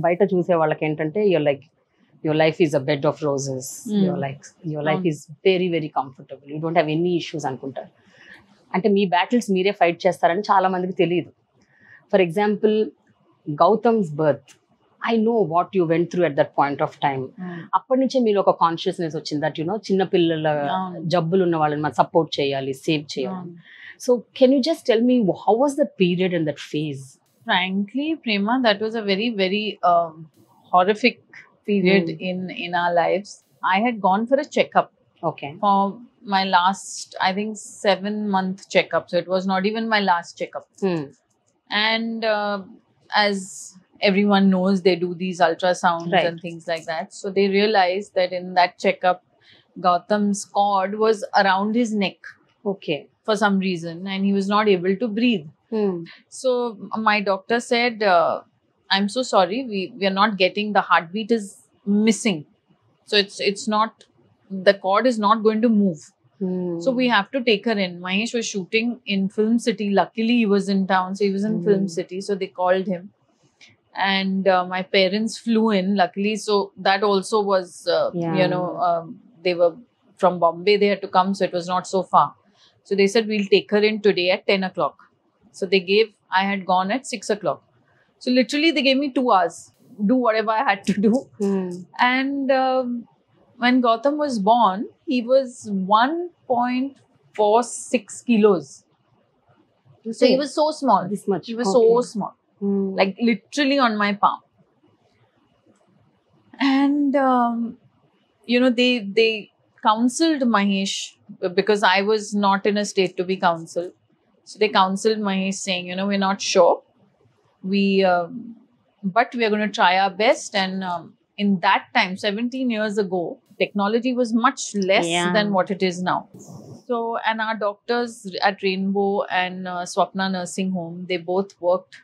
బయట చూసే వాళ్ళకి ఏంటంటే your life is a bed of roses. Your life is very very comfortable. You don't have any issues అనుకుంటారు. అంటే మీ బ్యాటిల్స్ మీరే ఫైట్ చేస్తారని చాలా మందికి తెలియదు. For example Gautam's birth, I know what you went through at that point of time. అప్పటి నుంచే మీరు ఒక కాన్షియస్నెస్ వచ్చింది దట్ చిన్న పిల్లల జబ్బులు ఉన్న వాళ్ళని మనం సపోర్ట్ చేయాలి, సేవ్ చేయాలి. So can you just tell me how was that period and that phase? Frankly, Prema, that was a very very horrific period in our lives. I had gone for a checkup. Okay. For my last, I think 7-month checkup. So it was not even my last checkup. And as everyone knows, they do these ultrasounds and things like that. So they realized that in that checkup, Gautam's cord was around his neck. Okay. For some reason, and he was not able to breathe. So my doctor said, I'm so sorry, we are not getting, the heartbeat is missing. So it's not, the cord is not going to move. So we have to take her in. Mahesh was shooting in Film City. Luckily he was in town, so he was in Film City. So they called him. And my parents flew in, luckily. So that also was, they were from Bombay, they had to come, so it was not so far. So they said, we'll take her in today at 10 o'clock. So I had gone at 6 o'clock. So literally they gave me 2 hours, do whatever I had to do. And when Gautam was born, he was 1.46 kilos. So he was so small. This much. He was so small. Like literally on my palm. And, they counseled Mahesh because I was not in a state to be counseled. So they counseled Mahesh saying, we're not sure. But we are going to try our best. And in that time, 17 years ago, technology was much less than what it is now. So, and our doctors at Rainbow and Swapna Nursing Home, they both worked.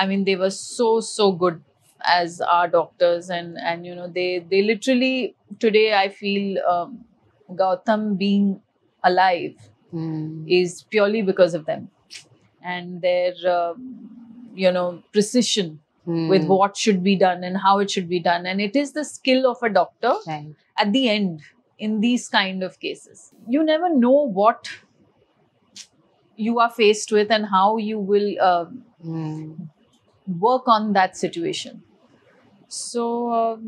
I mean, they were so good as our doctors. And they literally, today I feel Gautam being alive is purely because of them. And their, precision with what should be done and how it should be done. And it is the skill of a doctor at the end in these kind of cases. You never know what you are faced with and how you will work on that situation. So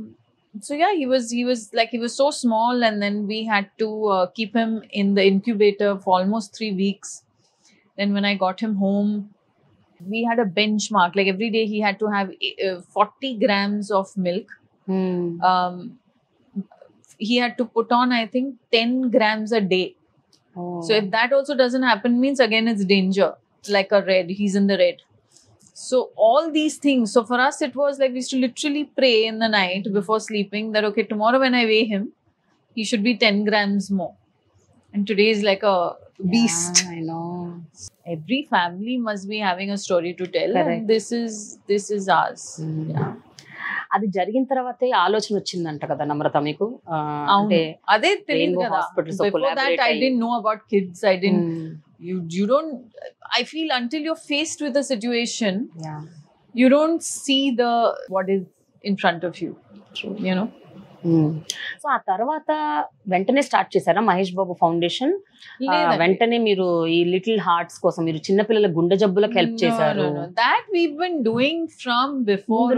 yeah, he was so small, and then we had to keep him in the incubator for almost 3 weeks. Then when I got him home, we had a benchmark. Like every day he had to have 40 grams of milk. He had to put on, I think, 10 grams a day. So if that also doesn't happen, means again it's danger. Like a red, he's in the red. So all these things. So for us, it was like we used to literally pray in the night before sleeping that, okay, tomorrow when I weigh him, he should be 10 grams more. And today is like a beast. I know. Every family must be having a story to tell. Correct. And this is ours. Yeah. అది జరిగిన తర్వాతే ఆలోచన వచ్చిందంట కదా నమ్రత మీకు? అంటే అదే తెలియదు కదా. Before that I didn't know about kids. I didn't. You don't. I feel until you're faced with a situation, you don't see what is in front of you. True. So ఆ తర్వాత వెంటనే స్టార్ట్ చేశారా Mahesh Babu foundation? వెంటనే మీరు ఈ little hearts కోసం మీరు చిన్నపిల్లల గుండె జబ్బులకు హెల్ప్ చేశారు? That we've been doing from before.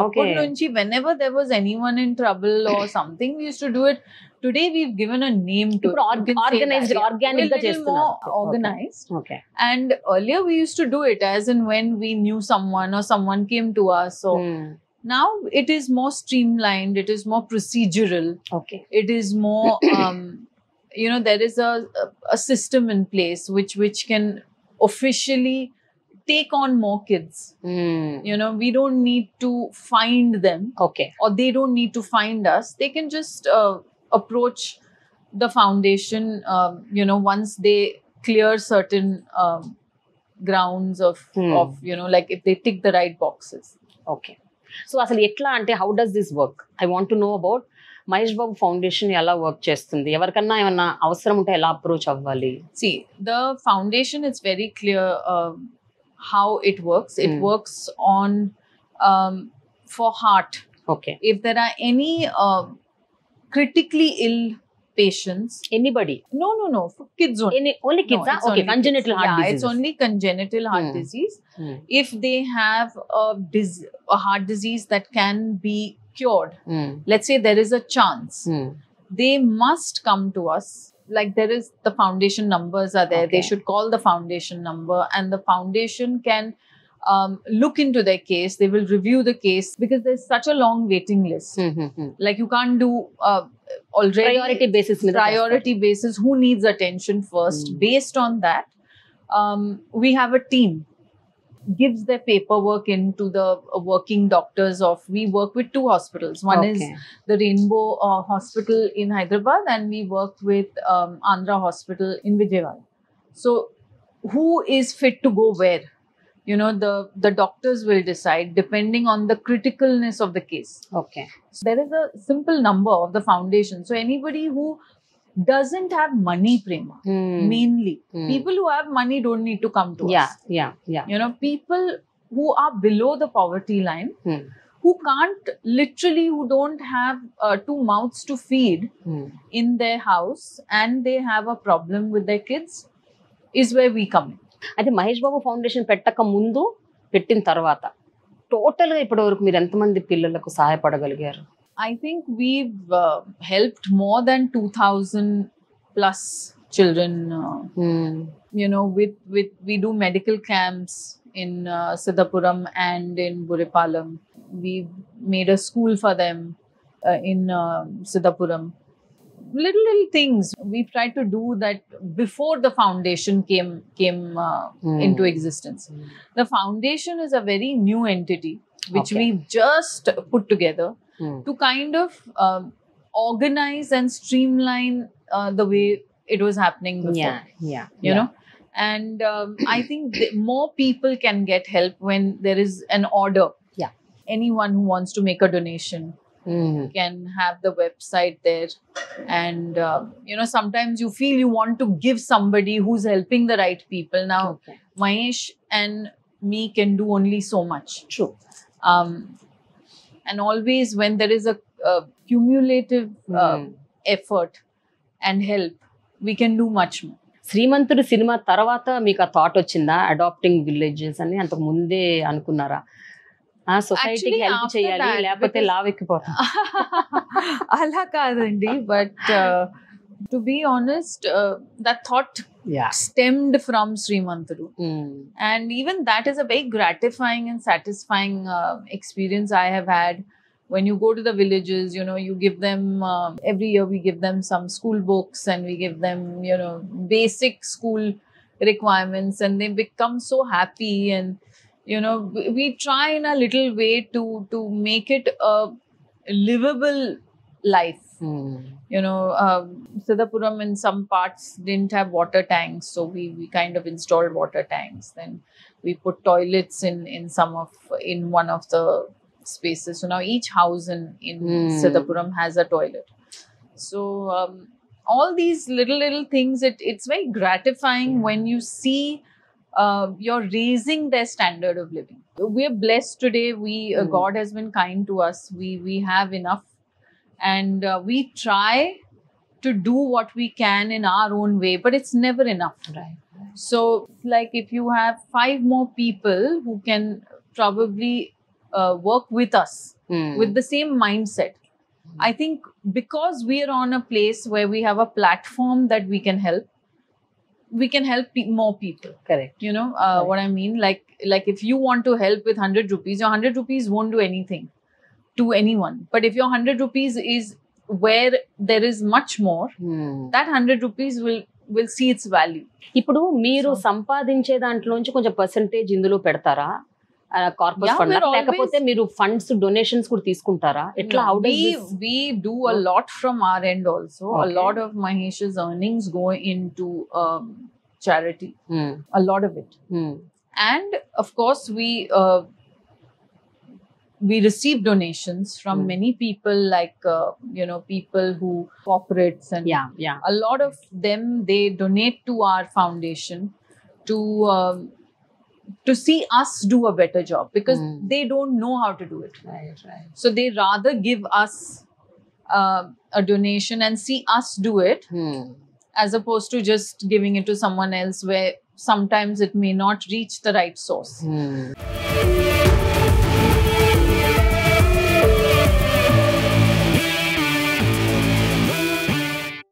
Okay. Whenever there was anyone in trouble or something, we used to do it. Today we've given a name to it. Organized, organic ga chestunaru. Organized. Okay. And earlier we used to do it as and when we knew someone or someone came to us. So now it is more streamlined. It is more procedural. Okay. It is more, there is a system in place which can officially take on more kids. We don't need to find them. Okay. Or they don't need to find us. They can just approach the foundation, once they clear certain grounds of, like if they tick the right boxes. Okay. So అసలు ఎట్లా అంటే how does this work? I want to know about Mahesh Babu foundation ఎలా work చేస్తుంది, ఎవరికన్నా ఏమన్నా అవసరం ఉంటే ఎలా అప్రోచ్ అవ్వాలి? See, the foundation is very clear how it works. It works on for heart. Okay. If there are any critically ill patients, Anybody? no, for kids only. Only kids? No, it's Okay, only congenital kids. heart Yeah, disease. it's only congenital heart disease. If they have a heart disease that can be cured, let's say there is a chance, they must come to us. Like there is, the foundation numbers are there. Okay. They should call the foundation number, and the foundation can look into their case. They will review the case, because there's such a long waiting list. Like you can't do already priority basis who needs attention first. Based on that, we have a team gives their paperwork into the working doctors of, we work with 2 hospitals. One is the Rainbow Hospital in Hyderabad, and we work with Andhra Hospital in Vijayawada. So who is fit to go where? You know, the doctors will decide depending on the criticalness of the case. Okay. So there is a simple number of the foundation. So anybody who doesn't have money, Prema, mainly people who have money don't need to come to us. Yeah. You know, people who are below the poverty line, who can't, literally, who don't have 2 mouths to feed in their house, and they have a problem with their kids, is where we come in. అయితే Mahesh Babu foundation పెట్టక ముందు, పెట్టిన తర్వాత total గా ఇప్పటి వరకు మీరు ఎంతమంది పిల్లలకు సహాయపడగలిగారు? I think we've helped more than 2,000 plus children. You know, we do medical camps in Siddhapuram and in Buripalam. We've made a school for them in Siddhapuram. Little things we've tried to do that before the foundation came into existence. The foundation is a very new entity which we've just put together to kind of organize and streamline the way it was happening before. You know, and I think more people can get help when there is an order. Anyone who wants to make a donation can have the website there, and you know, sometimes you feel you want to give somebody who's helping the right people. Now Mahesh and me can do only so much. True. And always when there is a cumulative effort and help, we can do much more. Srimanthudu cinema తర్వాత మీకు ఆ thought వచ్చిందా adapting villages అని? అంతకు ముందే అనుకున్నారా సొసైటీకి help చేయాలి లేకపోతే లావ్ ఎక్కిపోతాం? అలా కాదండి, but to be honest, that thought stemmed from Srimantudu. And even that is a very gratifying and satisfying experience I have had. When you go to the villages, you know, you give them, every year we give them some school books, and we give them, you know, basic school requirements, and they become so happy. And, you know, we try in a little way to make it a livable life. You know, Siddhapuram in some parts didn't have water tanks, so we kind of installed water tanks. Then we put toilets in one of the spaces. So now each house in Siddhapuram has a toilet. So all these little things, it's very gratifying when you see you're raising their standard of living. We're blessed today. God has been kind to us. We have enough, and we try to do what we can in our own way, but it's never enough. Right. So like if you have 5 more people who can probably work with us with the same mindset, I think because we are on a place where we have a platform that we can help more people. Correct. You know what I mean? Like if you want to help with 100 rupees, your 100 rupees won't do anything to anyone. But if your 100 rupees is where there is much more, that 100 rupees will see its value. ఇప్పుడు మీరు సంపాదించే దాంట్లోంచి కొంచెం percentage ఇందులో పెడతారా corpus fund, లేకపోతే మీరు funds donations కూడా తీసుకుంటారా? ఎట్లా? We do a lot from our end also. A lot of Mahesh's earnings go into charity. A lot of it. And of course we receive donations from many people, like you know, people who corporates, and a lot of them, they donate to our foundation to to see us do a better job, because they don't know how to do it. Right. So they rather give us a donation and see us do it, as opposed to just giving it to someone else, where sometimes it may not reach the right source.